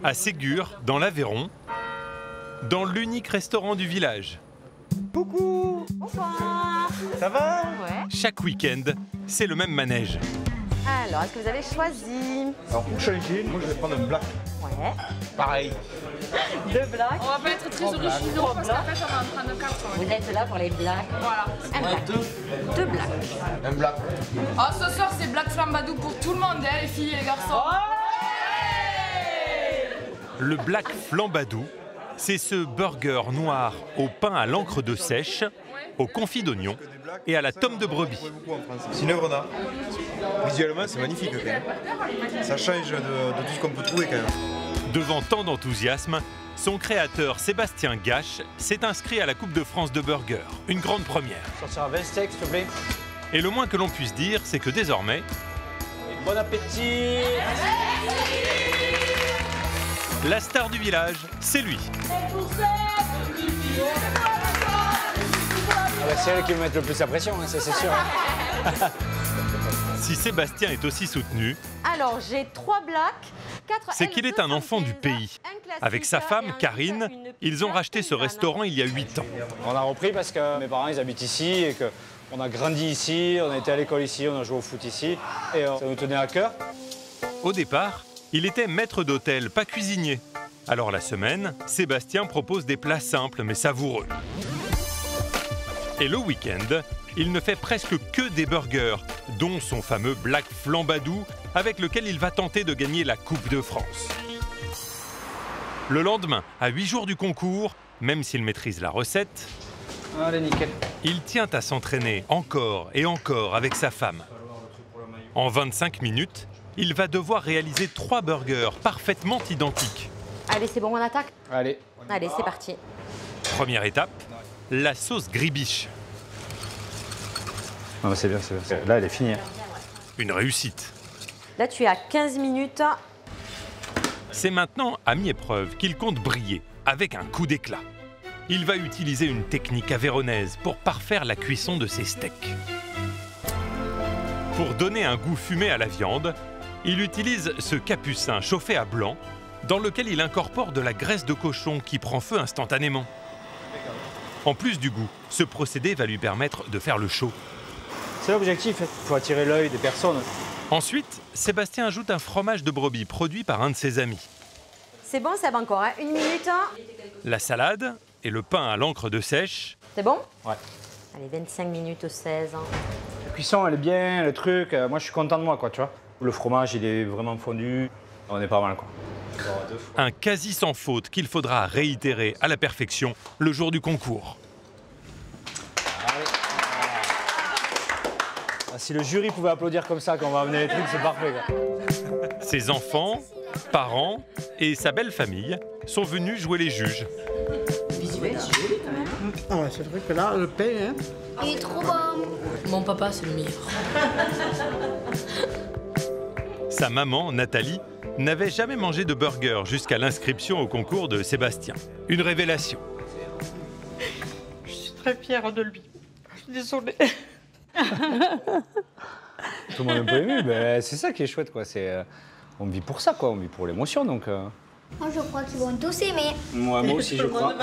à Ségur, dans l'Aveyron, dans l'unique restaurant du village. Coucou! Bonsoir! Ça va? Ouais. Chaque week-end, c'est le même manège. Alors, est-ce que vous avez choisi? Alors pour changer, moi je vais prendre un black. Ouais. Pareil. 2 blagues. On va pas être très originaux parce qu'en fait on est en train de faire. Vous êtes là pour les blagues. Voilà. Un black. 2 blagues. Un black. Ah, ce soir c'est Black Flambadou pour tout le monde, hein, les filles et les garçons. Le Black Flambadou, c'est ce burger noir au pain à l'encre de sèche, au confit d'oignon et à la tome de brebis. C'est une œuvre d'art. Visuellement, c'est magnifique quand même. Ça change de tout ce qu'on peut trouver quand même. Devant tant d'enthousiasme, son créateur Sébastien Gache s'est inscrit à la Coupe de France de burger, une grande première. Sortir un 20 steaks, s'il te plaît. Et le moins que l'on puisse dire, c'est que désormais, Bon appétit! la star du village, c'est lui. C'est elle qui me met le plus la pression, hein, ça c'est sûr. Si Sébastien est aussi soutenu, Alors, j'ai 3 blacks, 4 c'est qu'il est un enfant du pays. Avec sa femme, Karine, ils ont racheté ce restaurant il y a 8 ans. On a repris parce que mes parents ils habitent ici et qu'on a grandi ici, on a été à l'école ici, on a joué au foot ici et ça nous tenait à cœur. Au départ, il était maître d'hôtel, pas cuisinier. Alors la semaine, Sébastien propose des plats simples mais savoureux. Et le week-end, il ne fait presque que des burgers, dont son fameux Black Flambadou, avec lequel il va tenter de gagner la Coupe de France. Le lendemain, à 8 jours du concours, même s'il maîtrise la recette, Allez, nickel. il tient à s'entraîner encore et encore avec sa femme. En 25 minutes, il va devoir réaliser 3 burgers parfaitement identiques. Allez, c'est bon, on attaque? Allez. Allez, c'est parti. Première étape, la sauce gribiche. Non, c'est bien, c'est bien. Là, elle est finie. Une réussite. Là, tu es à 15 minutes. C'est maintenant à mi-épreuve qu'il compte briller, avec un coup d'éclat. Il va utiliser une technique avéronaise pour parfaire la cuisson de ses steaks. Pour donner un goût fumé à la viande, il utilise ce capucin chauffé à blanc, dans lequel il incorpore de la graisse de cochon qui prend feu instantanément. En plus du goût, ce procédé va lui permettre de faire le show. C'est l'objectif, il faut attirer l'œil des personnes. Ensuite, Sébastien ajoute un fromage de brebis produit par un de ses amis. C'est bon, ça va encore, hein? 1 minute. La salade et le pain à l'encre de sèche. C'est bon? Ouais. Allez, 25 minutes au 16. La cuisson, elle est bien, le truc. Moi, je suis content de moi, quoi, tu vois. Le fromage, il est vraiment fondu. On est pas mal, quoi. Un quasi sans faute qu'il faudra réitérer à la perfection le jour du concours. Ah, si le jury pouvait applaudir comme ça quand on va amener les trucs, c'est parfait, quoi. Ses enfants, parents et sa belle famille sont venus jouer les juges. Ah ouais, c'est vrai que là, le pain, hein. Il est trop bon. Mon papa c'est le meilleur. Sa maman, Nathalie, n'avait jamais mangé de burger jusqu'à l'inscription au concours de Sébastien. Une révélation. Je suis très fière de lui. Je suis désolée. Tout le monde est un peu ému, mais c'est ça qui est chouette, quoi. On vit pour ça, quoi. On vit pour l'émotion, donc... Moi, je crois qu'ils vont tous aimer. Moi aussi, je crois.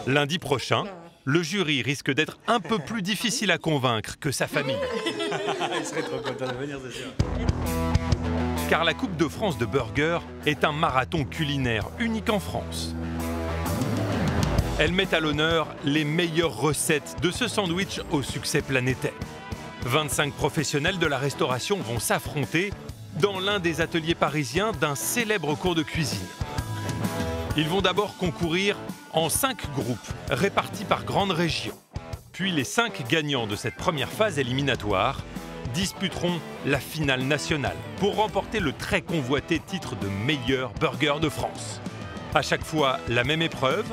Lundi prochain, le jury risque d'être un peu plus difficile à convaincre que sa famille. Il serait trop content de venir, c'est sûr. Car la Coupe de France de burger est un marathon culinaire unique en France. Elle met à l'honneur les meilleures recettes de ce sandwich au succès planétaire. 25 professionnels de la restauration vont s'affronter dans l'un des ateliers parisiens d'un célèbre cours de cuisine. Ils vont d'abord concourir en 5 groupes répartis par grande région. Puis les 5 gagnants de cette première phase éliminatoire disputeront la finale nationale pour remporter le très convoité titre de meilleur burger de France. À chaque fois, la même épreuve,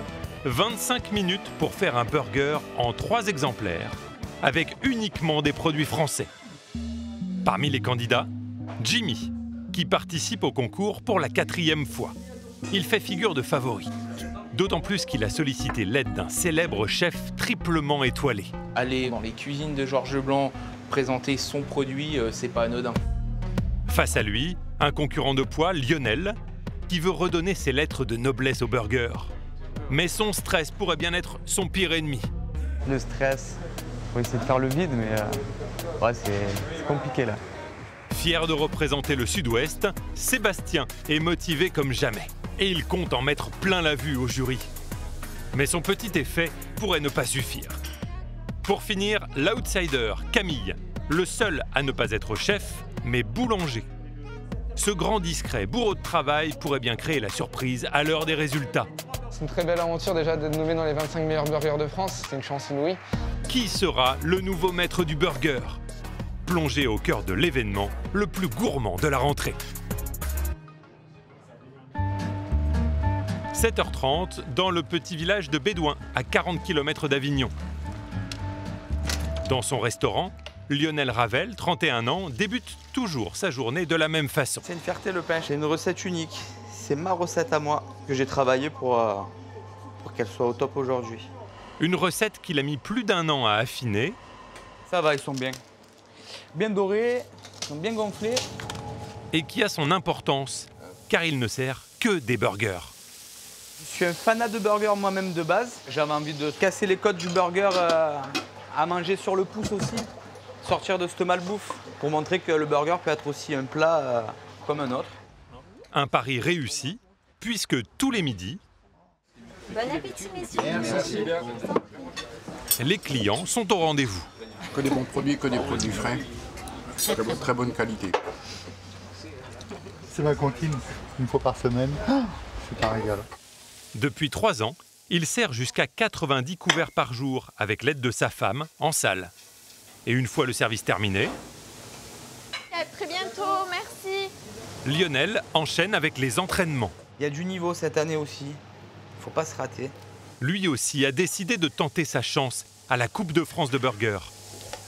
25 minutes pour faire un burger en 3 exemplaires, avec uniquement des produits français. Parmi les candidats, Jimmy, qui participe au concours pour la 4e fois. Il fait figure de favori, d'autant plus qu'il a sollicité l'aide d'un célèbre chef triplement étoilé. Aller dans les cuisines de Georges Blanc, présenter son produit, c'est pas anodin. Face à lui, Un concurrent de poids, Lionel, qui veut redonner ses lettres de noblesse au burger. Mais son stress pourrait bien être son pire ennemi. Le stress, faut essayer de faire le vide, mais ouais, c'est compliqué là. Fier de représenter le Sud-Ouest, Sébastien est motivé comme jamais. Et il compte en mettre plein la vue au jury. Mais son petit effet pourrait ne pas suffire. Pour finir, l'outsider, Camille, le seul à ne pas être chef, mais boulanger. Ce grand discret bourreau de travail pourrait bien créer la surprise à l'heure des résultats. C'est une très belle aventure déjà d'être nommé dans les 25 meilleurs burgers de France, c'est une chance inouïe. Qui sera le nouveau maître du burger? Plongé au cœur de l'événement le plus gourmand de la rentrée. 7h30 dans le petit village de Bédouin, à 40 km d'Avignon. Dans son restaurant, Lionel Ravel, 31 ans, débute toujours sa journée de la même façon. C'est une fierté le pain, c'est une recette unique. C'est ma recette à moi que j'ai travaillée pour qu'elle soit au top aujourd'hui. Une recette qu'il a mis plus d'1 an à affiner. Ça va, ils sont bien dorés, ils sont bien gonflés. Et qui a son importance, car il ne sert que des burgers. Je suis un fanat de burgers moi-même de base. J'avais envie de casser les codes du burger à manger sur le pouce aussi. Sortir de cette malbouffe pour montrer que le burger peut être aussi un plat comme un autre. Un pari réussi, puisque tous les midis, Bon appétit, messieurs. Merci. les clients sont au rendez-vous. Que des bons produits, que des produits frais. Très bonne qualité. C'est ma cantine, une fois par semaine. C'est un régal. Depuis 3 ans, il sert jusqu'à 90 couverts par jour avec l'aide de sa femme en salle. Et une fois le service terminé, À très bientôt, merci. Lionel enchaîne avec les entraînements. Il y a du niveau cette année aussi. Faut pas se rater. Lui aussi a décidé de tenter sa chance à la Coupe de France de burger.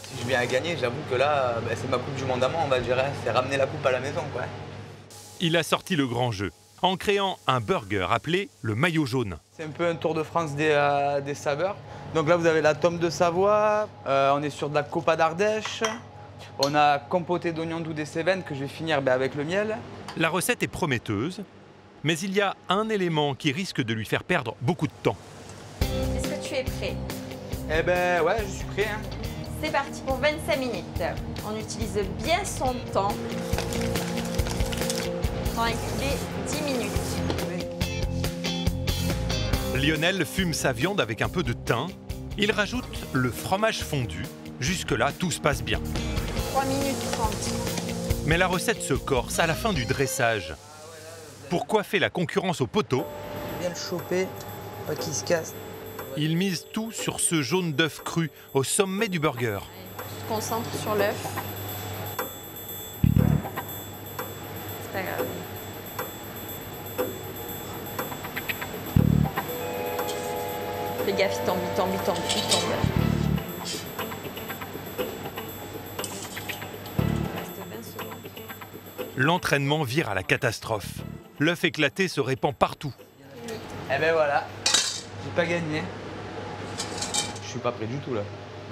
Si je viens à gagner, j'avoue que là, c'est ma coupe du monde à moi, on va dire. C'est ramener la coupe à la maison, quoi. Il a sorti le grand jeu en créant un burger appelé le maillot jaune. C'est un peu un tour de France des saveurs. Donc là, vous avez la tome de Savoie, on est sur de la copa d'Ardèche, on a compoté d'oignons doux des Cévennes que je vais finir avec le miel. La recette est prometteuse, mais il y a un élément qui risque de lui faire perdre beaucoup de temps. Est-ce que tu es prêt? Eh ben ouais, je suis prêt. Hein. C'est parti pour 25 minutes. On utilise bien son temps. On va inclure 10 minutes. Lionel fume sa viande avec un peu de thym. Il rajoute le fromage fondu. Jusque-là, tout se passe bien. 3 minutes 30. Mais la recette se corse à la fin du dressage. Pour coiffer la concurrence au poteau, Bien le choper, pas qu'il se casse. il mise tout sur ce jaune d'œuf cru au sommet du burger. Tu te concentres sur l'œuf. C'est pas grave. Fais gaffe, il tombe, il tombe, il tombe, il tombe. Il reste 20 secondes. L'entraînement vire à la catastrophe. L'œuf éclaté se répand partout. Eh ben voilà, j'ai pas gagné. Je suis pas prêt du tout là.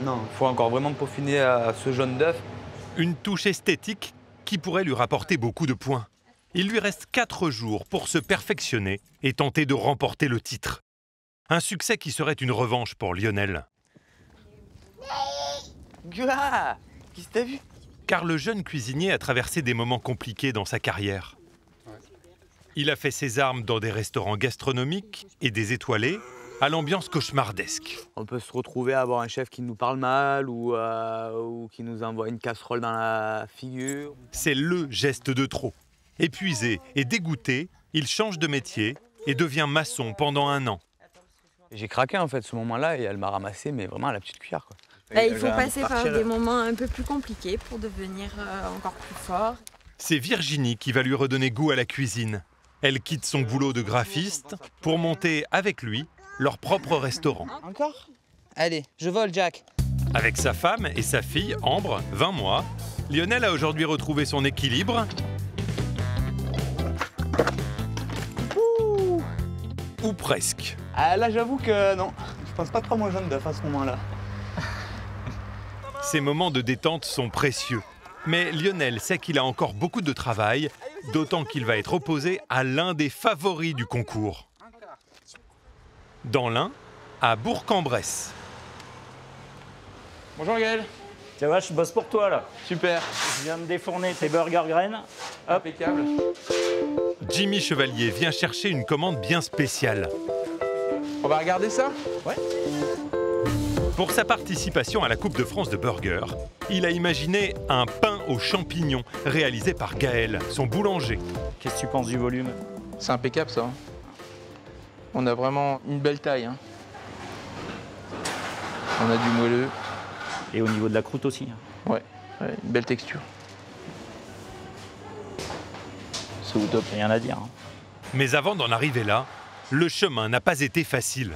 Non, il faut encore vraiment peaufiner ce jaune d'œuf. Une touche esthétique qui pourrait lui rapporter beaucoup de points. Il lui reste 4 jours pour se perfectionner et tenter de remporter le titre. Un succès qui serait une revanche pour Lionel. Gua, qu'est-ce que t'as vu? Car le jeune cuisinier a traversé des moments compliqués dans sa carrière. Il a fait ses armes dans des restaurants gastronomiques et des étoilés à l'ambiance cauchemardesque. On peut se retrouver à avoir un chef qui nous parle mal ou qui nous envoie une casserole dans la figure. C'est le geste de trop. Épuisé et dégoûté, il change de métier et devient maçon pendant 1 an. J'ai craqué en fait ce moment-là et elle m'a ramassé, mais vraiment à la petite cuillère, quoi. Il faut passer par des moments un peu plus compliqués pour devenir encore plus fort. C'est Virginie qui va lui redonner goût à la cuisine. Elle quitte son boulot de graphiste pour monter avec lui leur propre restaurant. Encore? Allez, je vole, Jack. Avec sa femme et sa fille, Ambre, 20 mois, Lionel a aujourd'hui retrouvé son équilibre. Ou presque. Ah, là, j'avoue que non. Je pense pas trop mon jaune d'œuf à ce moment-là. Ces moments de détente sont précieux. Mais Lionel sait qu'il a encore beaucoup de travail d'autant qu'il va être opposé à l'un des favoris du concours. Dans l'Ain, à Bourg-en-Bresse. Bonjour Gaël. Tu vois, je bosse pour toi là. Super. Je viens de défourner tes burgers graines. Hop. Impeccable. Jimmy Chevalier vient chercher une commande bien spéciale. On va regarder ça? Ouais. Pour sa participation à la Coupe de France de burger, il a imaginé un pain aux champignons réalisé par Gaël, son boulanger. Qu'est-ce que tu penses du volume? C'est impeccable ça. On a vraiment une belle taille. Hein. On a du moelleux. Et au niveau de la croûte aussi. Ouais, une belle texture. C'est au top. Rien à dire. Hein. Mais avant d'en arriver là, le chemin n'a pas été facile.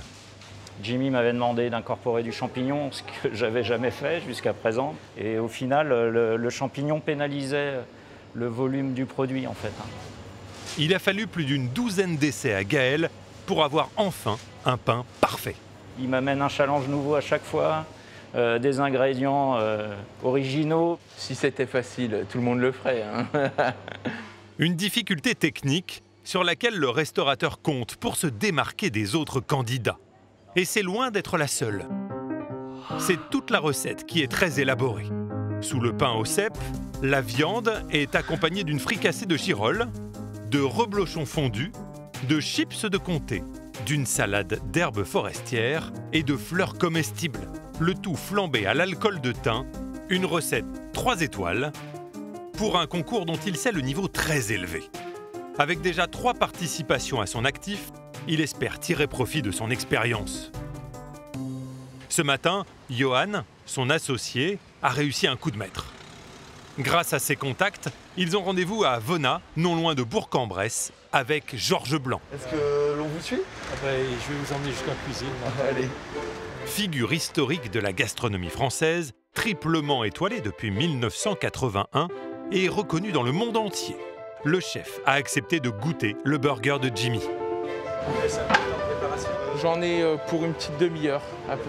Jimmy m'avait demandé d'incorporer du champignon, ce que j'avais jamais fait jusqu'à présent. Et au final, le champignon pénalisait le volume du produit en fait. Hein. Il a fallu plus d'une douzaine d'essais à Gaël pour avoir enfin un pain parfait. Il m'amène un challenge nouveau à chaque fois. Des ingrédients originaux. Si c'était facile, tout le monde le ferait. Hein. Une difficulté technique sur laquelle le restaurateur compte pour se démarquer des autres candidats. Et c'est loin d'être la seule. C'est toute la recette qui est très élaborée. Sous le pain au cèpe, la viande est accompagnée d'une fricassée de girolles, de reblochons fondus, de chips de comté, d'une salade d'herbes forestières et de fleurs comestibles. Le tout flambé à l'alcool de thym, une recette 3 étoiles, pour un concours dont il sait le niveau très élevé. Avec déjà 3 participations à son actif, il espère tirer profit de son expérience. Ce matin, Johan, son associé, a réussi un coup de maître. Grâce à ses contacts, ils ont rendez-vous à Venat, non loin de Bourg-en-Bresse, avec Georges Blanc. Est-ce que l'on vous suit? Je vais vous emmener jusqu'en cuisine. Allez. Figure historique de la gastronomie française, triplement étoilé depuis 1981 et reconnu dans le monde entier. Le chef a accepté de goûter le burger de Jimmy. J'en ai pour une petite demi-heure à peu.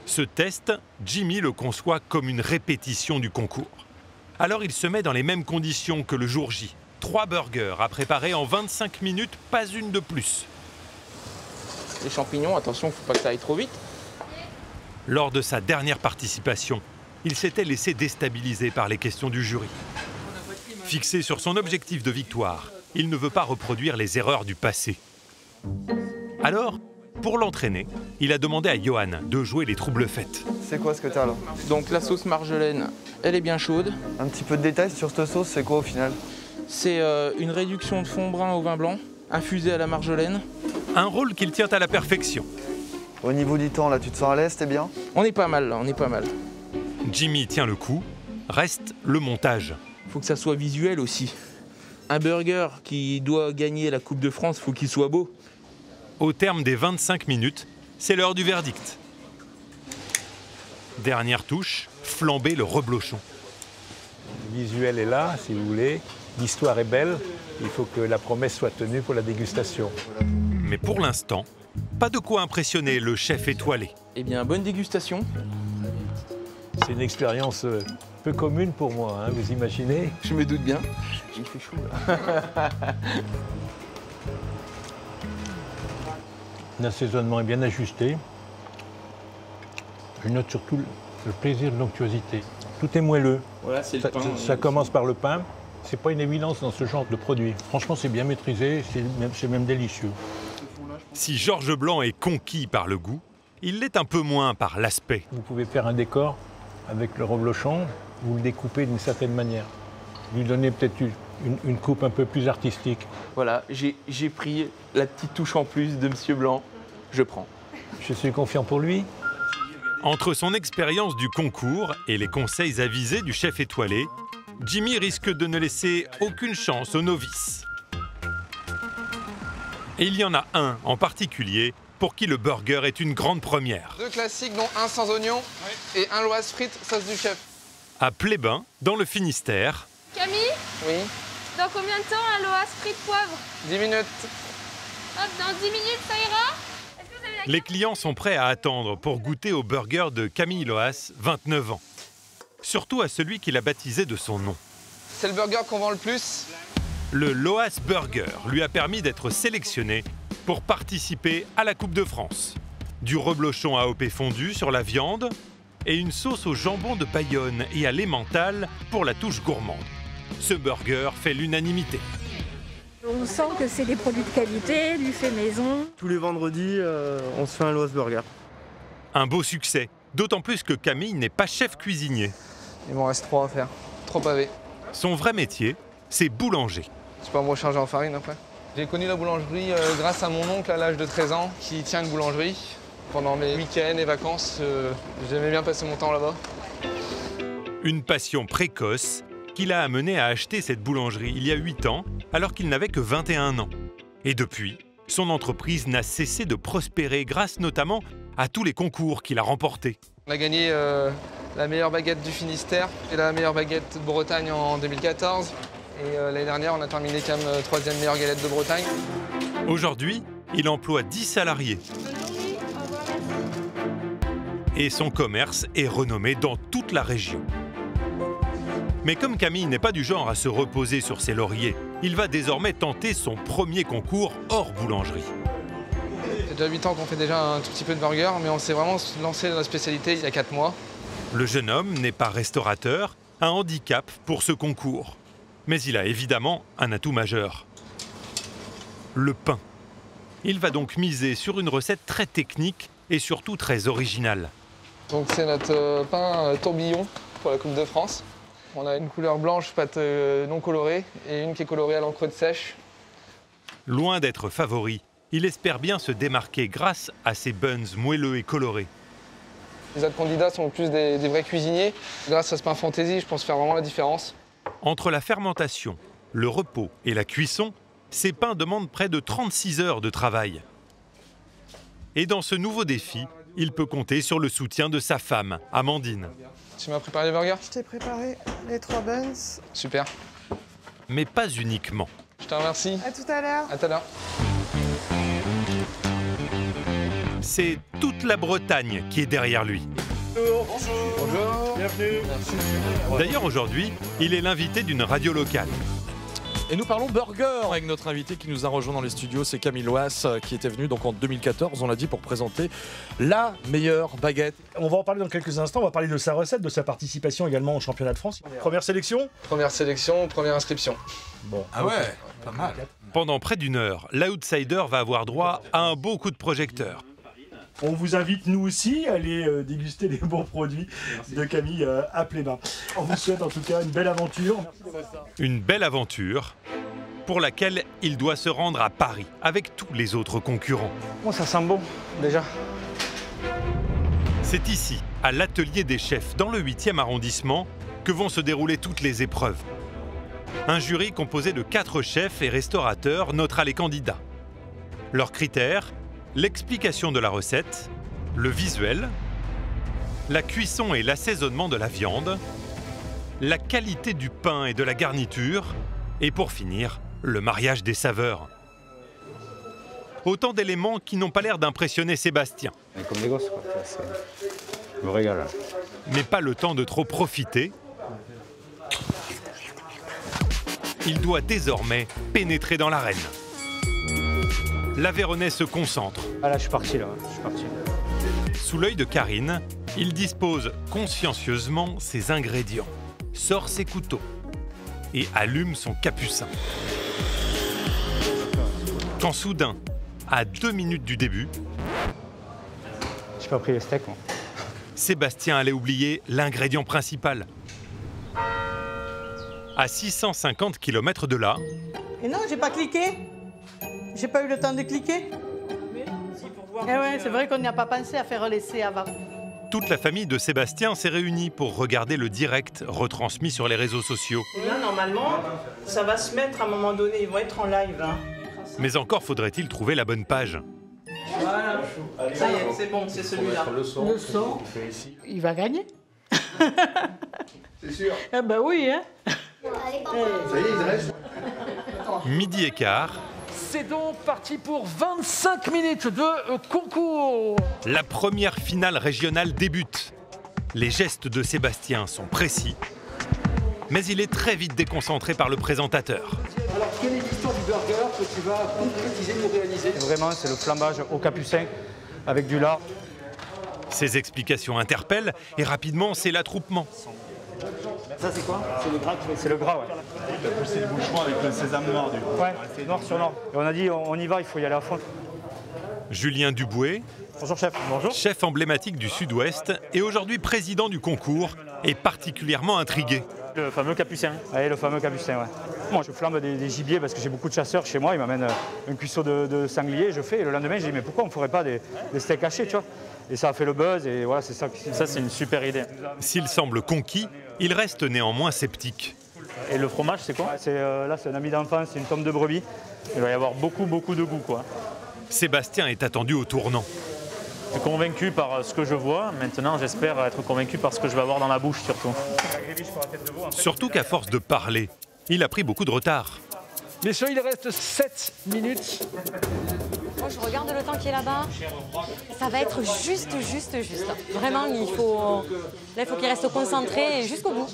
Ce test, Jimmy le conçoit comme une répétition du concours. Alors il se met dans les mêmes conditions que le jour J. 3 burgers à préparer en 25 minutes, pas une de plus. Les champignons, attention, faut pas que ça aille trop vite. Lors de sa dernière participation, il s'était laissé déstabiliser par les questions du jury. Fixé sur son objectif de victoire, il ne veut pas reproduire les erreurs du passé. Alors, pour l'entraîner, il a demandé à Johan de jouer les trouble-fêtes. C'est quoi ce que t'as là? Donc la sauce marjolaine, elle est bien chaude. Un petit peu de détails sur cette sauce, c'est quoi au final? C'est une réduction de fond brun au vin blanc, infusé à la marjolaine. Un rôle qu'il tient à la perfection. Au niveau du temps, là, tu te sens à l'aise, t'es bien? On est pas mal, là, on est pas mal. Jimmy tient le coup, reste le montage. Faut que ça soit visuel aussi. Un burger qui doit gagner la Coupe de France, faut qu'il soit beau. Au terme des 25 minutes, c'est l'heure du verdict. Dernière touche, flamber le reblochon. Le visuel est là, si vous voulez. L'histoire est belle. Il faut que la promesse soit tenue pour la dégustation. Mais pour l'instant, pas de quoi impressionner le chef étoilé. Eh bien, bonne dégustation. C'est une expérience peu commune pour moi, hein, vous imaginez? Je me doute bien. Il fait chaud, là. L'assaisonnement est bien ajusté. Je note surtout le plaisir de l'onctuosité. Tout est moelleux. Voilà, c'est le pain. Ça commence par le pain. C'est pas une évidence dans ce genre de produit. Franchement, c'est bien maîtrisé, c'est même délicieux. Si Georges Blanc est conquis par le goût, il l'est un peu moins par l'aspect. Vous pouvez faire un décor avec le reblochon, vous le découpez d'une certaine manière. Lui donner peut-être une coupe un peu plus artistique. Voilà, j'ai pris la petite touche en plus de Monsieur Blanc. Je prends. Je suis confiant pour lui. Entre son expérience du concours et les conseils avisés du chef étoilé, Jimmy risque de ne laisser aucune chance aux novices. Et il y en a un en particulier pour qui le burger est une grande première. 2 classiques, dont un sans oignon et un loise frites, sauce du chef. À Plébin, dans le Finistère. Camille, Oui, dans combien de temps un loas frites poivre? 10 minutes. Hop, dans 10 minutes, ça ira? Est-ce que vous avez la Les clients sont prêts à attendre pour goûter au burger de Camille Loas, 29 ans. Surtout à celui qu'il a baptisé de son nom. C'est le burger qu'on vend le plus. Le Loas Burger lui a permis d'être sélectionné pour participer à la Coupe de France. Du reblochon AOP fondu sur la viande et une sauce au jambon de Bayonne et à l'emmental pour la touche gourmande. Ce burger fait l'unanimité. On sent que c'est des produits de qualité, du fait maison. Tous les vendredis, on se fait un Loas Burger. Un beau succès, d'autant plus que Camille n'est pas chef cuisinier. Il m'en reste 3 à faire, 3 pavés. Son vrai métier, c'est boulanger. Tu peux me recharger en farine après. J'ai connu la boulangerie grâce à mon oncle à l'âge de 13 ans qui tient une boulangerie. Pendant mes week-ends et vacances, j'aimais bien passer mon temps là-bas. Une passion précoce qui l'a amené à acheter cette boulangerie il y a 8 ans, alors qu'il n'avait que 21 ans. Et depuis, son entreprise n'a cessé de prospérer grâce notamment à tous les concours qu'il a remportés. On a gagné la meilleure baguette du Finistère et la meilleure baguette de Bretagne en 2014. Et l'année dernière, on a terminé comme 3e meilleure galette de Bretagne. Aujourd'hui, il emploie 10 salariés. Et son commerce est renommé dans toute la région. Mais comme Camille n'est pas du genre à se reposer sur ses lauriers, il va désormais tenter son premier concours hors boulangerie. C'est déjà 8 ans qu'on fait déjà un tout petit peu de burger, mais on s'est vraiment lancé dans la spécialité il y a 4 mois. Le jeune homme n'est pas restaurateur, un handicap pour ce concours. Mais il a évidemment un atout majeur. Le pain. Il va donc miser sur une recette très technique et surtout très originale. Donc c'est notre pain tourbillon pour la Coupe de France. On a une couleur blanche, pâte non colorée, et une qui est colorée à l'encre de sèche. Loin d'être favori, il espère bien se démarquer grâce à ses buns moelleux et colorés. Les autres candidats sont plus des vrais cuisiniers. Grâce à ce pain fantaisie, je pense faire vraiment la différence. Entre la fermentation, le repos et la cuisson, ces pains demandent près de 36 heures de travail. Et dans ce nouveau défi, il peut compter sur le soutien de sa femme, Amandine. Tu m'as préparé les burgers? Je t'ai préparé les 3 buns. Super. Mais pas uniquement. Je te remercie. À tout à l'heure. À tout à l'heure. C'est toute la Bretagne qui est derrière lui. Bonjour. Bienvenue. Merci. D'ailleurs, aujourd'hui, il est l'invité d'une radio locale. Et nous parlons burger avec notre invité qui nous a rejoint dans les studios, c'est Camille Loas qui était venu donc en 2014, on l'a dit, pour présenter la meilleure baguette. On va en parler dans quelques instants, on va parler de sa recette, de sa participation également au championnat de France. Première sélection? Première sélection, première inscription. Bon. Ah ouais, pas mal. Pendant près d'une heure, l'outsider va avoir droit à un beau coup de projecteur. On vous invite, nous aussi, à aller déguster les bons produits de Camille à Pléba. On vous souhaite en tout cas une belle aventure. Une belle aventure pour laquelle il doit se rendre à Paris avec tous les autres concurrents. Oh, ça sent bon, déjà. C'est ici, à l'atelier des chefs, dans le 8e arrondissement, que vont se dérouler toutes les épreuves. Un jury composé de 4 chefs et restaurateurs notera les candidats. Leurs critères: l'explication de la recette, le visuel, la cuisson et l'assaisonnement de la viande, la qualité du pain et de la garniture, et pour finir, le mariage des saveurs. Autant d'éléments qui n'ont pas l'air d'impressionner Sébastien. Comme des gosses, quoi. Je me régale. Mais pas le temps de trop profiter. Il doit désormais pénétrer dans l'arène. L'Aveyronais se concentre. Ah là, je suis parti, là. Je suis parti. Sous l'œil de Karine, il dispose consciencieusement ses ingrédients, sort ses couteaux et allume son capucin. Quand soudain, à 2 minutes du début, j'ai pas pris les steaks, moi. Sébastien allait oublier l'ingrédient principal. À 650 km de là... Et non, j'ai pas cliqué. J'ai pas eu le temps de cliquer. Eh ouais, c'est vrai qu'on n'y a pas pensé à faire l'essai avant. Toute la famille de Sébastien s'est réunie pour regarder le direct retransmis sur les réseaux sociaux. Et là, normalement, ça va se mettre à un moment donné. Ils vont être en live. Hein. Mais encore faudrait-il trouver la bonne page. Voilà. Ça y est, c'est bon, c'est celui-là. Le son. Il va gagner. C'est sûr. Eh ben oui, hein. Ça y est, il reste. Midi et quart. C'est donc parti pour 25 minutes de concours. La première finale régionale débute. Les gestes de Sébastien sont précis, mais il est très vite déconcentré par le présentateur. Alors, quelle est l'histoire du burger que tu vas concrétiser pour réaliser? Vraiment, c'est le flambage au capucin avec du lard. Ces explications interpellent et rapidement, c'est l'attroupement. Ça, c'est quoi? C'est le gras. C'est le gras, ouais. Tu as poussé le bouchon avec le sésame noir, du coup. Ouais, c'est noir sur noir. Et on a dit, on y va, il faut y aller à fond. Julien Duboué, bonjour chef. Bonjour. Chef emblématique du Sud-Ouest et aujourd'hui président du concours, est particulièrement intrigué. Le fameux capucin. Oui, le fameux capucin, ouais. Moi, je flambe des gibiers parce que j'ai beaucoup de chasseurs chez moi. Ils m'amènent un cuisseau de sanglier, je fais. Et le lendemain, j'ai dit, mais pourquoi on ne ferait pas des steaks hachés, tu vois? Et ça a fait le buzz et voilà, c'est ça. Ça, c'est une super idée. S'il semble conquis, il reste néanmoins sceptique. Et le fromage, c'est quoi? Là, c'est un ami d'enfance, c'est une tome de brebis. Il va y avoir beaucoup de goût, quoi. Sébastien est attendu au tournant. Je suis convaincu par ce que je vois. Maintenant, j'espère être convaincu par ce que je vais avoir dans la bouche, surtout. Surtout qu'à force de parler, il a pris beaucoup de retard. Messieurs, il reste 7 minutes. Moi, je regarde le temps qui est là-bas. Ça va être juste. Vraiment, il faut qu'il reste concentré jusqu'au bout.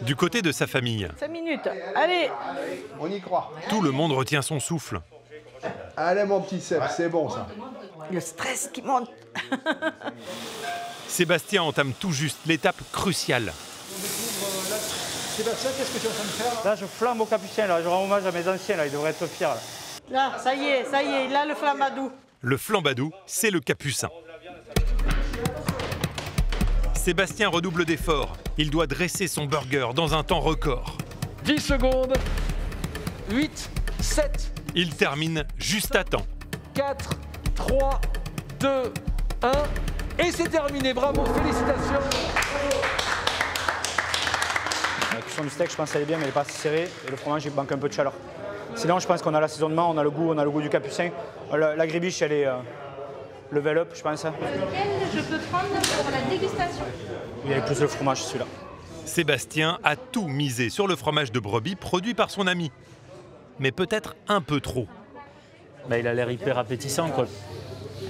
Du côté de sa famille, 5 minutes, allez. On y croit. tout le monde retient son souffle. Allez, mon petit Seb, c'est bon ça. Le stress qui monte. Sébastien entame tout juste l'étape cruciale. Sébastien, qu'est-ce que tu es en train de faire? Là, je flambe au capucin, là. Je rends hommage à mes anciens, là. Ils devraient être fiers, là. Là, ça y est, il a le flambadou. Le flambadou, c'est le capucin. Sébastien redouble d'efforts. Il doit dresser son burger dans un temps record. 10 secondes. 8, 7. Il termine juste à temps. 4, 3, 2, 1. Et c'est terminé. Bravo, félicitations. La cuisson du steak, je pense qu'elle est bien, mais elle n'est pas assez serrée. Et le fromage, il manque un peu de chaleur. Sinon, je pense qu'on a l'assaisonnement, on a le goût du capucin. La grébiche, elle est level up, je pense. Lequel je peux prendre pour la dégustation? Il y a plus le fromage, celui-là. Sébastien a tout misé sur le fromage de brebis produit par son ami. Mais peut-être un peu trop. Bah, il a l'air hyper appétissant, quoi.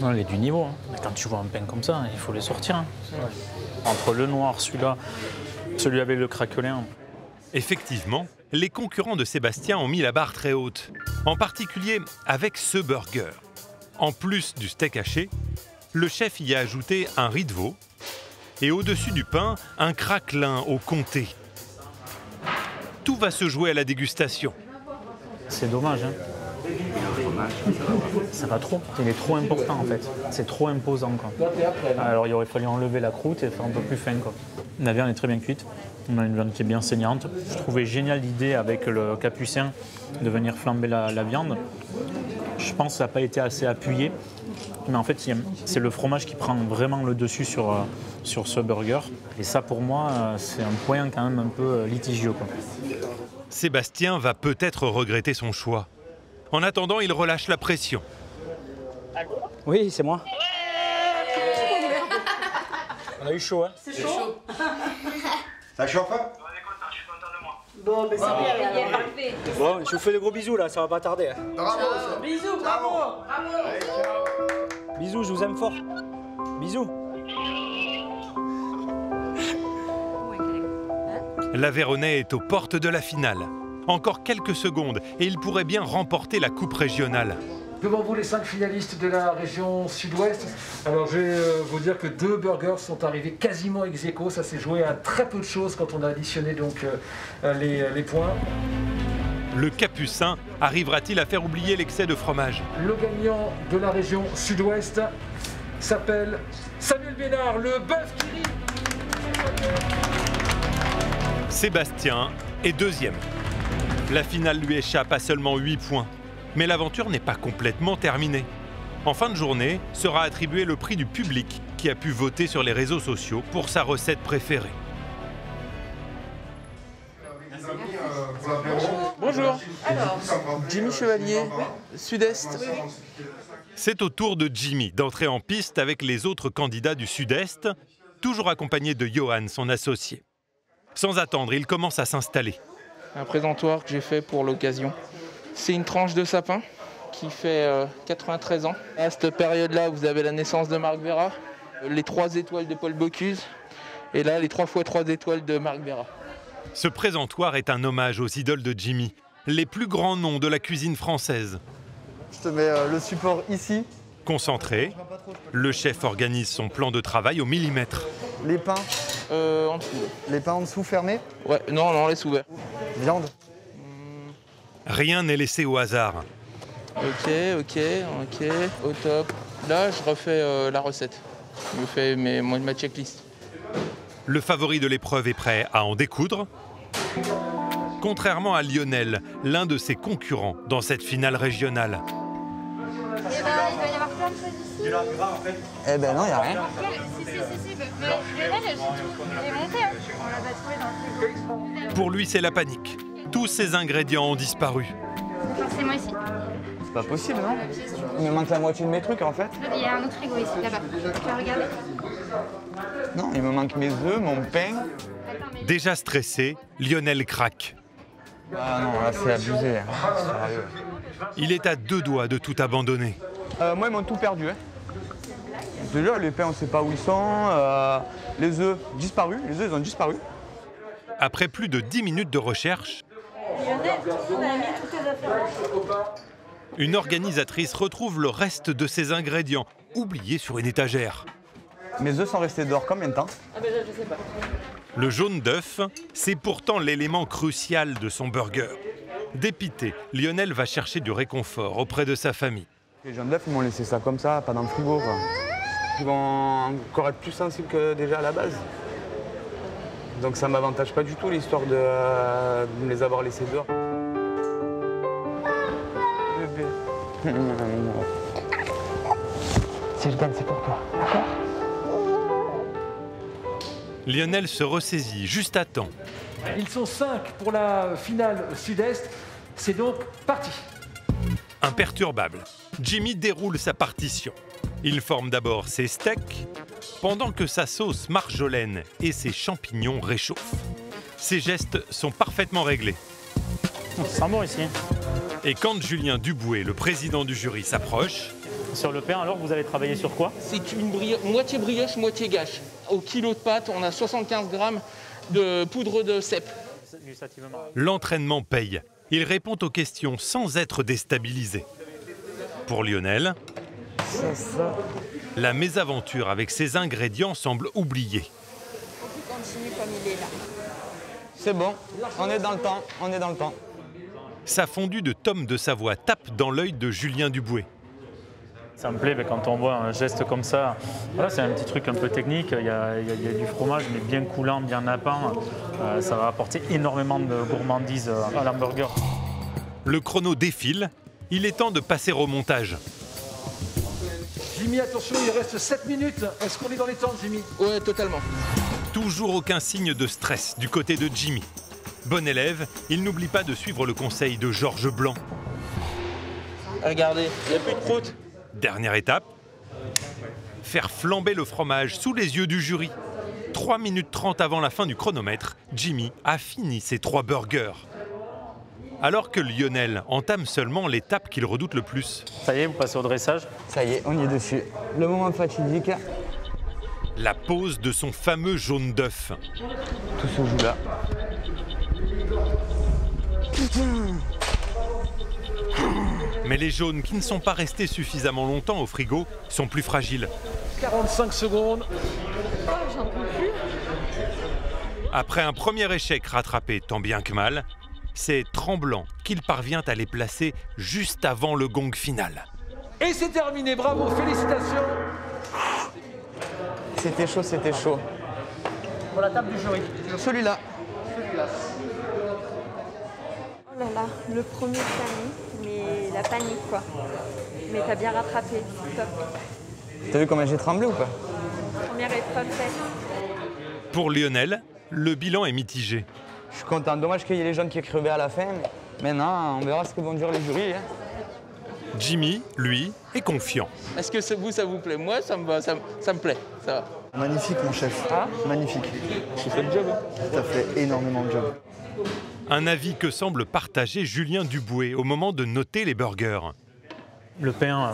Non, il est du niveau. Mais quand tu vois un pain comme ça, il faut les sortir. Entre le noir, celui-là, celui avec le craquelin. Effectivement, les concurrents de Sébastien ont mis la barre très haute. En particulier avec ce burger. En plus du steak haché, le chef y a ajouté un riz de veau et au-dessus du pain, un craquelin au comté. Tout va se jouer à la dégustation. C'est dommage, hein. Ça va trop. Il est trop important en fait. C'est trop imposant, quoi. Alors il aurait fallu enlever la croûte et faire un peu plus fin, quoi. La viande est très bien cuite. On a une viande qui est bien saignante. Je trouvais génial l'idée avec le capucin de venir flamber la viande. Je pense que ça n'a pas été assez appuyé. Mais en fait, c'est le fromage qui prend vraiment le dessus sur ce burger. Et ça, pour moi, c'est un point quand même un peu litigieux, quoi. Sébastien va peut-être regretter son choix. En attendant, il relâche la pression. Oui, c'est moi. On a eu chaud, hein. C'est chaud. Ça chauffe? Bon, mais c'est bien, parfait. Bon, je vous fais de gros bisous, là, ça va pas tarder. Hein. Bravo. Bisous, bravo. Bisous, je vous aime fort. Bisous. L'Aveyronais est aux portes de la finale. Encore quelques secondes et il pourrait bien remporter la coupe régionale. Devant vous, les 5 finalistes de la région Sud-Ouest. Alors, je vais vous dire que 2 burgers sont arrivés quasiment ex aequo. Ça s'est joué à très peu de choses quand on a additionné donc les points. Le capucin arrivera-t-il à faire oublier l'excès de fromage? Le gagnant de la région Sud-Ouest s'appelle Samuel Bénard, le bœuf qui rit. Sébastien est deuxième. La finale lui échappe à seulement 8 points. Mais l'aventure n'est pas complètement terminée. En fin de journée, sera attribué le prix du public qui a pu voter sur les réseaux sociaux pour sa recette préférée. Bonjour. Alors, Jimmy Chevalier, Sud-Est. C'est au tour de Jimmy d'entrer en piste avec les autres candidats du Sud-Est, toujours accompagné de Johan, son associé. Sans attendre, il commence à s'installer. Un présentoir que j'ai fait pour l'occasion. C'est une tranche de sapin qui fait 93 ans. À cette période-là, vous avez la naissance de Marc Vera, les 3 étoiles de Paul Bocuse, et là, les 3 x 3 étoiles de Marc Vera. Ce présentoir est un hommage aux idoles de Jimmy, les plus grands noms de la cuisine française. Je te mets le support ici. Concentré, le chef organise son plan de travail au millimètre. Les pains en dessous. Les pains en dessous fermés? Ouais, non, on laisse ouvert. Viande? Rien n'est laissé au hasard. Ok, au top. Là, je refais la recette. Je fais ma checklist. Le favori de l'épreuve est prêt à en découdre. Contrairement à Lionel, l'un de ses concurrents dans cette finale régionale. Il doit y avoir plein de choses ici. Du gras en fait? Eh ben non, il n'y a rien. Si. Mais Lionel, j'ai monté. On l'a pas trouvé dans le truc. Pour lui, c'est la panique. Tous ses ingrédients ont disparu. Forcément ici. C'est pas possible, non? Il me manque la moitié de mes trucs en fait. Il y a un autre frigo ici, là-bas. Tu vas regarder? Non, il me manque mes œufs, mon pain. Déjà stressé, Lionel craque. Ah non, là c'est abusé. Sérieux. Il est à 2 doigts de tout abandonner. Moi, ils m'ont tout perdu. Hein. Déjà, les pains, on ne sait pas où ils sont. Les œufs, disparus. Les œufs, ils ont disparu. Après plus de 10 minutes de recherche, une organisatrice retrouve le reste de ses ingrédients, oubliés sur une étagère. Mes œufs sont restés dehors combien de temps? Je sais pas. Le jaune d'œuf, c'est pourtant l'élément crucial de son burger. Dépité, Lionel va chercher du réconfort auprès de sa famille. Les jaunes d'œufs, ils m'ont laissé ça comme ça, pas dans le frigo. Quoi. Ils vont encore être plus sensibles que déjà à la base. Donc ça m'avantage pas du tout l'histoire de me les avoir laissés dehors. Bébé. Si je gagne, c'est pour toi, d'accord? Lionel se ressaisit juste à temps. Ils sont 5 pour la finale sud-est. C'est donc parti. Imperturbable, Jimmy déroule sa partition. Il forme d'abord ses steaks, pendant que sa sauce marjolaine et ses champignons réchauffent. Ses gestes sont parfaitement réglés. Ça sent bon ici. Et quand Julien Duboué, le président du jury, s'approche... Sur le pain, alors, vous allez travailler sur quoi? C'est une moitié brioche, moitié gâche. Au kilo de pâte, on a 75 grammes de poudre de cèpe. L'entraînement paye. Il répond aux questions sans être déstabilisé. Pour Lionel, la mésaventure avec ses ingrédients semble oubliée. Continue comme il est là. C'est bon, on est dans le temps, Sa fondue de Tom de Savoie tape dans l'œil de Julien Duboué. Ça me plaît quand on voit un geste comme ça. Voilà, c'est un petit truc un peu technique. Il y a du fromage, mais bien coulant, bien nappant. Ça va apporter énormément de gourmandise à l'hamburger. Le chrono défile. Il est temps de passer au montage. Jimmy, attention, il reste 7 minutes. Est-ce qu'on est dans les temps, Jimmy? Ouais, totalement. Toujours aucun signe de stress du côté de Jimmy. Bon élève, il n'oublie pas de suivre le conseil de Georges Blanc. Regardez, il n'y a plus de croûte. Dernière étape, faire flamber le fromage sous les yeux du jury. 3 minutes 30 avant la fin du chronomètre, Jimmy a fini ses 3 burgers. Alors que Lionel entame seulement l'étape qu'il redoute le plus. Ça y est, vous passez au dressage? Ça y est, on y est dessus. Le moment fatidique. La pose de son fameux jaune d'œuf. Tout se joue là. Mais les jaunes qui ne sont pas restés suffisamment longtemps au frigo sont plus fragiles. 45 secondes. Oh, j'en peux plus. Après un premier échec rattrapé tant bien que mal, c'est tremblant qu'il parvient à les placer juste avant le gong final. Et c'est terminé, bravo, félicitations. C'était chaud, c'était chaud. Pour la table du jury. Celui-là. Oh là là, le premier famille, mais la panique quoi. Mais t'as bien rattrapé, top. T'as vu comment j'ai tremblé ou pas? Première épreuve faite. Pour Lionel, le bilan est mitigé. Je suis content, dommage qu'il y ait les jeunes qui aient crevé à la fin. Mais maintenant, on verra ce que vont dire les jurys. Hein. Jimmy, lui, est confiant. Est-ce que ça vous plaît? Moi, ça me plaît, ça va. Magnifique mon chef, magnifique. J'ai fait le job. T'as fait énormément de job. Un avis que semble partager Julien Duboué au moment de noter les burgers. Le pain,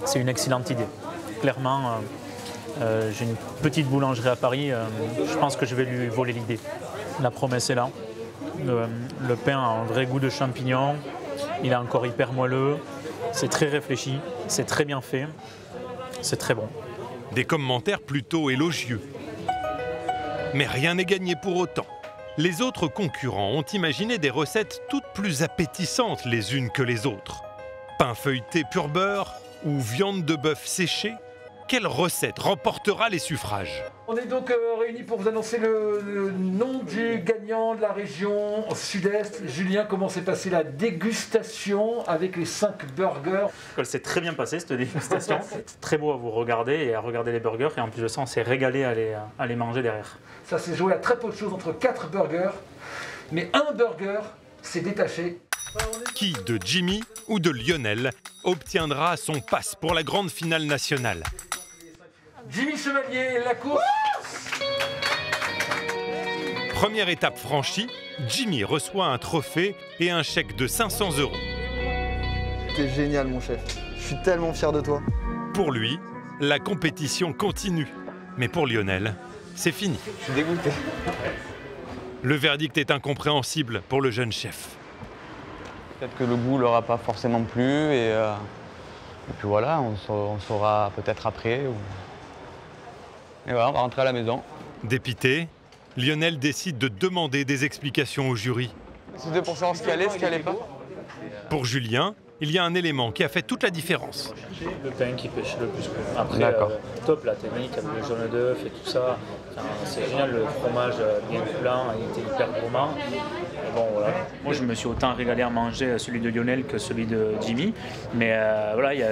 c'est une excellente idée. Clairement, j'ai une petite boulangerie à Paris, je pense que je vais lui voler l'idée. La promesse est là. Le pain a un vrai goût de champignon, il est encore hyper moelleux, c'est très réfléchi, c'est très bien fait, c'est très bon. Des commentaires plutôt élogieux. Mais rien n'est gagné pour autant. Les autres concurrents ont imaginé des recettes toutes plus appétissantes les unes que les autres. Pain feuilleté pur beurre ou viande de bœuf séchée? Quelle recette remportera les suffrages? On est donc réunis pour vous annoncer le nom du gagnant de la région Sud-Est. Julien, comment s'est passée la dégustation avec les 5 burgers? Elle s'est très bien passée cette dégustation. C'est très beau à vous regarder et à regarder les burgers. Et en plus de ça, on s'est régalé à les manger derrière. Ça s'est joué à très peu de choses entre 4 burgers. Mais un burger s'est détaché. Qui de Jimmy ou de Lionel obtiendra son pass pour la grande finale nationale? Jimmy Chevalier, la course. Première étape franchie, Jimmy reçoit un trophée et un chèque de 500 €. T'es génial mon chef, je suis tellement fier de toi. Pour lui, la compétition continue. Mais pour Lionel, c'est fini. Je suis dégoûté. Le verdict est incompréhensible pour le jeune chef. Peut-être que le goût leur a pas forcément plu et puis voilà, on saura peut-être après. Et voilà, on va rentrer à la maison. Dépité, Lionel décide de demander des explications au jury. C'était pour savoir ce qui allait pas. Pour Julien, il y a un élément qui a fait toute la différence. Le pain qui pêche le plus. Après, top la technique avec le jaune d'œuf et tout ça. Enfin, c'est génial, le fromage bien blanc, il était hyper gourmand. Et bon, voilà. Moi, je me suis autant régalé à manger celui de Lionel que celui de Jimmy. Mais voilà, il y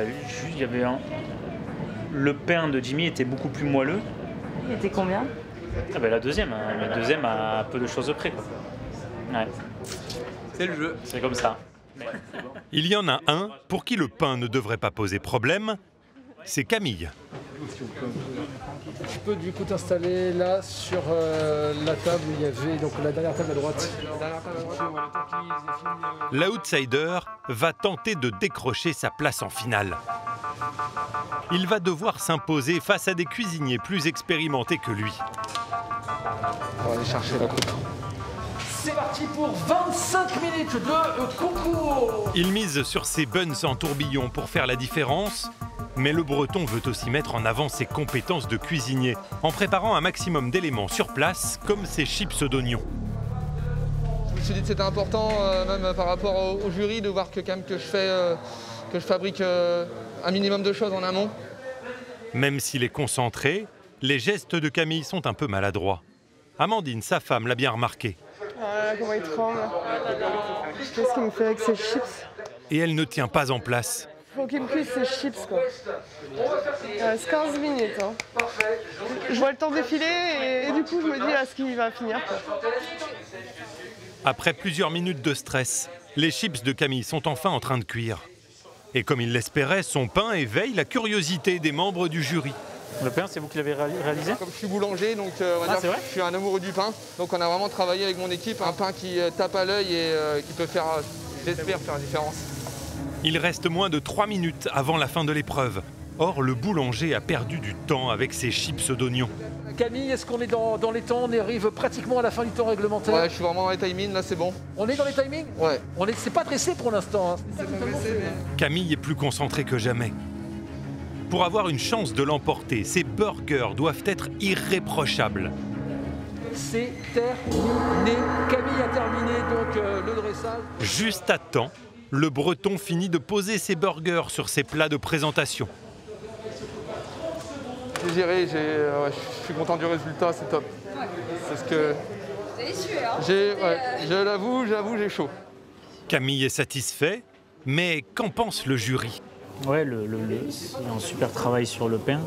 avait le pain de Jimmy était beaucoup plus moelleux. Il était combien? La deuxième. Le deuxième à peu de choses près, quoi. Ouais. C'est le jeu. C'est comme ça. Il y en a un pour qui le pain ne devrait pas poser problème, c'est Camille. Tu peux du coup t'installer là sur la table où il y avait donc la dernière table à droite. L'outsider va tenter de décrocher sa place en finale. Il va devoir s'imposer face à des cuisiniers plus expérimentés que lui. On va aller chercher la coupe. C'est parti pour 25 minutes de concours. Il mise sur ses buns en tourbillon pour faire la différence, mais le Breton veut aussi mettre en avant ses compétences de cuisinier en préparant un maximum d'éléments sur place, comme ses chips d'oignons. Je me suis dit que c'était important, même par rapport au jury, de voir que je fabrique un minimum de choses en amont. Même s'il est concentré, les gestes de Camille sont un peu maladroits. Amandine, sa femme, l'a bien remarqué. Voilà comment il tremble. Qu'est-ce qu'il me fait avec ses chips? Et elle ne tient pas en place. Faut qu'il me cuise ses chips quoi. Il reste 15 minutes. Hein. Je vois le temps défiler et du coup je me dis à ce qu'il va finir. Quoi. Après plusieurs minutes de stress, les chips de Camille sont enfin en train de cuire. Et comme il l'espérait, son pain éveille la curiosité des membres du jury. Le pain, c'est vous qui l'avez réalisé? Comme je suis boulanger, donc on va dire que je suis un amoureux du pain. Donc on a vraiment travaillé avec mon équipe, un pain qui tape à l'œil et qui peut faire, j'espère, faire la différence. Il reste moins de 3 minutes avant la fin de l'épreuve. Or, le boulanger a perdu du temps avec ses chips d'oignons. Camille, est-ce qu'on est dans les temps? On arrive pratiquement à la fin du temps réglementaire. Ouais, je suis vraiment dans les timings, là c'est bon. On est dans les timings? Ouais. C'est pas pressé pour l'instant. Hein. Camille est plus concentré que jamais. Pour avoir une chance de l'emporter, ces burgers doivent être irréprochables. C'est terminé. Camille a terminé donc le dressage. Juste à temps, le Breton finit de poser ses burgers sur ses plats de présentation. J'ai géré, je suis content du résultat, c'est top. C'est ce que... C'est déçu, hein? Je l'avoue, j'ai chaud. Camille est satisfait, mais qu'en pense le jury? Ouais, c'est un super travail sur le pain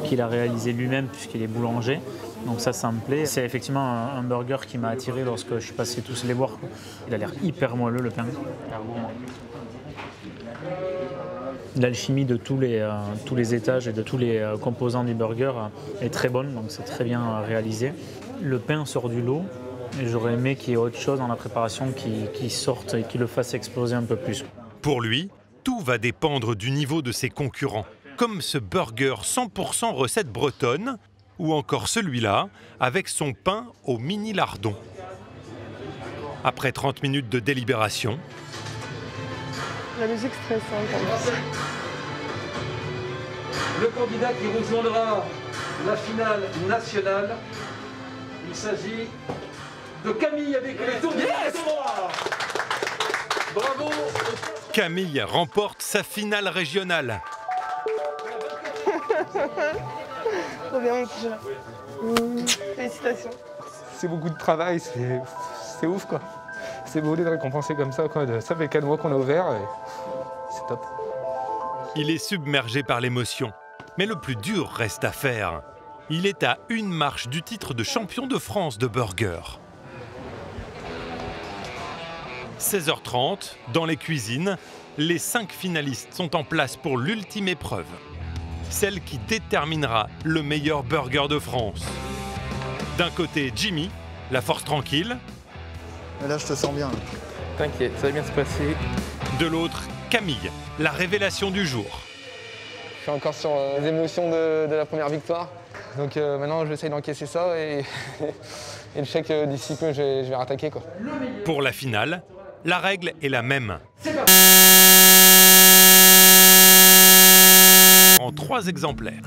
qu'il a réalisé lui-même puisqu'il est boulanger. Donc ça me plaît. C'est effectivement un burger qui m'a attiré lorsque je suis passé tous les voir. Il a l'air hyper moelleux le pain. L'alchimie de tous les étages et de tous les composants du burger est très bonne, donc c'est très bien réalisé. Le pain sort du lot et j'aurais aimé qu'il y ait autre chose dans la préparation qui sorte et qui le fasse exploser un peu plus. Pour lui, tout va dépendre du niveau de ses concurrents, comme ce burger 100% recette bretonne, ou encore celui-là, avec son pain au mini lardon. Après 30 minutes de délibération, La musique stressante. Le candidat qui rejoindra la finale nationale, il s'agit de Camille avec les tours. Yes! Bravo! Camille remporte sa finale régionale. Trop bien, mon petit chat. Félicitations. C'est beaucoup de travail, c'est ouf quoi. C'est beau d'être récompensé comme ça, quoi. Ça fait 4 mois qu'on a ouvert et c'est top. Il est submergé par l'émotion, mais le plus dur reste à faire. Il est à une marche du titre de champion de France de burger. 16h30, dans les cuisines, les 5 finalistes sont en place pour l'ultime épreuve. Celle qui déterminera le meilleur burger de France. D'un côté, Jimmy, la force tranquille. Là, je te sens bien. T'inquiète, ça va bien se passer. De l'autre, Camille, la révélation du jour. Je suis encore sur les émotions de la première victoire. Donc maintenant, j'essaye d'encaisser ça et je sais que d'ici peu, je vais rattaquer, quoi. Pour la finale, la règle est la même. En 3 exemplaires.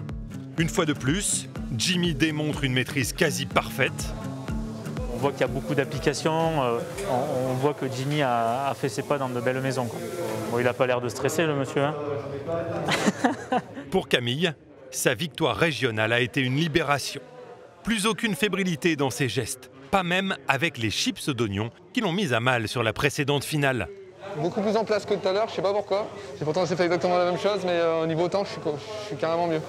Une fois de plus, Jimmy démontre une maîtrise quasi parfaite. On voit qu'il y a beaucoup d'applications, on voit que Jimmy a fait ses pas dans de belles maisons, quoi. Bon, il n'a pas l'air de stresser, le monsieur. Hein. Pour Camille, sa victoire régionale a été une libération. Plus aucune fébrilité dans ses gestes, pas même avec les chips d'oignon qui l'ont mise à mal sur la précédente finale. Beaucoup plus en place que tout à l'heure, je sais pas pourquoi. J'ai pourtant fait exactement la même chose, mais au niveau temps, je suis carrément mieux.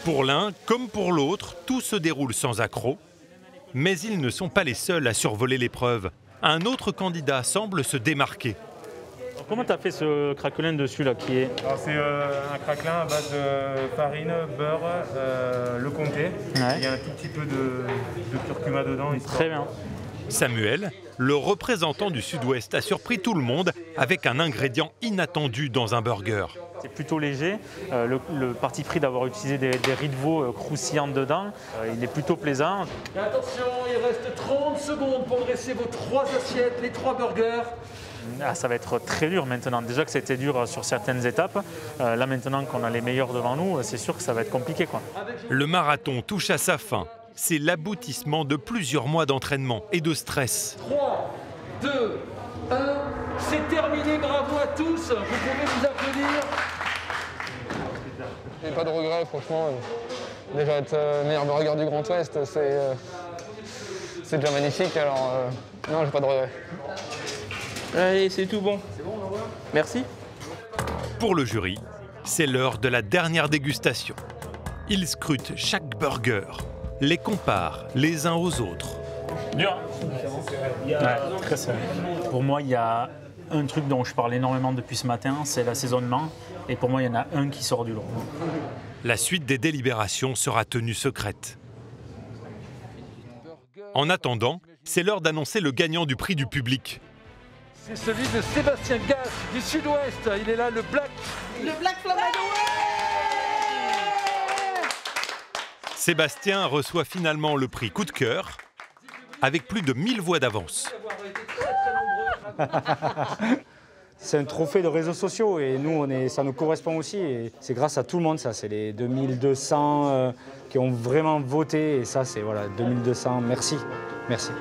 Pour l'un comme pour l'autre, tout se déroule sans accroc. Mais ils ne sont pas les seuls à survoler l'épreuve. Un autre candidat semble se démarquer. Alors, comment tu as fait ce craquelin dessus là qui est... C'est un craquelin à base de farine, beurre, le comté. Ouais. Il y a un tout petit peu de curcuma dedans. Très bien. Samuel, le représentant du Sud-Ouest, a surpris tout le monde avec un ingrédient inattendu dans un burger. C'est plutôt léger. Le parti pris d'avoir utilisé des riz de veau croustillantes dedans, il est plutôt plaisant. Et attention, il reste 30 secondes pour dresser vos 3 assiettes, les 3 burgers. Ah, ça va être très dur maintenant. Déjà que c'était dur sur certaines étapes. Là maintenant qu'on a les meilleurs devant nous, c'est sûr que ça va être compliqué, quoi. Le marathon touche à sa fin. C'est l'aboutissement de plusieurs mois d'entraînement et de stress. 3, 2, 1, c'est terminé, bravo à tous, vous pouvez vous applaudir. J'ai pas de regrets, franchement. Déjà être meilleur burger du Grand Ouest, c'est déjà magnifique, alors non, j'ai pas de regrets. Allez, c'est tout bon. C'est bon, on envoie ? Merci. Pour le jury, c'est l'heure de la dernière dégustation. Ils scrutent chaque burger, les comparent les uns aux autres. Dur. Ouais, très simple. Pour moi, il y a un truc dont je parle énormément depuis ce matin, c'est l'assaisonnement. Et pour moi, il y en a un qui sort du lot. La suite des délibérations sera tenue secrète. En attendant, c'est l'heure d'annoncer le gagnant du prix du public. C'est celui de Sébastien Gasse du Sud-Ouest. Il est là, le Black. Le Black Flamingo. Sébastien reçoit finalement le prix coup de cœur avec plus de 1000 voix d'avance. C'est un trophée de réseaux sociaux et nous, ça nous correspond aussi. Et c'est grâce à tout le monde, ça. C'est les 2200 qui ont vraiment voté. Et ça, c'est voilà, 2200. Merci. Merci.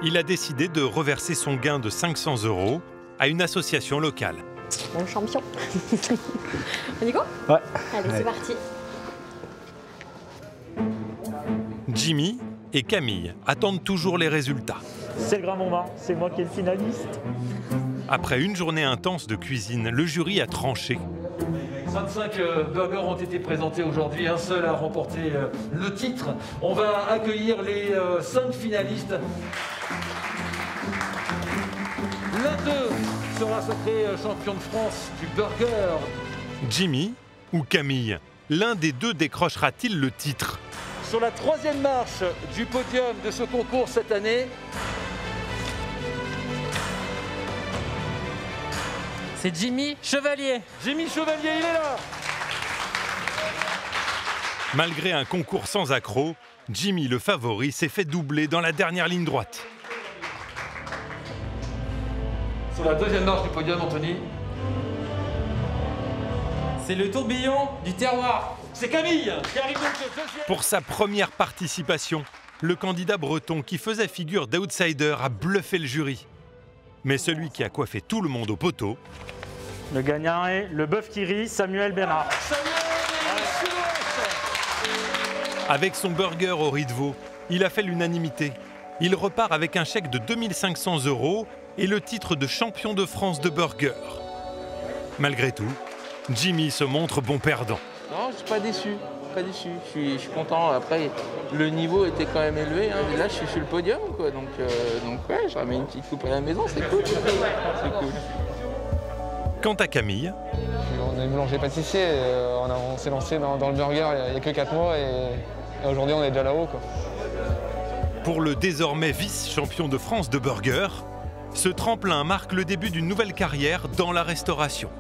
Il a décidé de reverser son gain de 500 € à une association locale. Mon champion. On y go ? Ouais. Allez, c'est parti. Jimmy et Camille attendent toujours les résultats. C'est le grand moment, c'est moi qui est le finaliste. Après une journée intense de cuisine, le jury a tranché. 25 burgers ont été présentés aujourd'hui, un seul a remporté le titre. On va accueillir les 5 finalistes. L'un d'eux sera sacré champion de France du burger. Jimmy ou Camille, l'un des deux décrochera-t-il le titre? Sur la 3e marche du podium de ce concours cette année, c'est Jimmy Chevalier. Jimmy Chevalier, il est là. Malgré un concours sans accroc, Jimmy, le favori, s'est fait doubler dans la dernière ligne droite. Sur la deuxième marche du podium, Anthony. C'est le tourbillon du terroir. C'est Camille qui arrive donc deuxième. Pour sa première participation, le candidat breton qui faisait figure d'outsider a bluffé le jury. Mais celui qui a coiffé tout le monde au poteau... Le gagnant est le bœuf qui rit, Samuel Bernard. Avec son burger au riz de veau, il a fait l'unanimité. Il repart avec un chèque de 2 500 € et le titre de champion de France de burger. Malgré tout, Jimmy se montre bon perdant. Non, je suis pas déçu. Pas déçu. Je suis content. Après, le niveau était quand même élevé. Hein. Là, je suis sur le podium, quoi. Donc ouais, je ramène une petite coupe à la maison, c'est cool. C'est cool. Quant à Camille... On est boulanger-pâtissier, on s'est lancé dans le burger il n'y a que 4 mois et aujourd'hui on est déjà là-haut. Pour le désormais vice-champion de France de burger, ce tremplin marque le début d'une nouvelle carrière dans la restauration.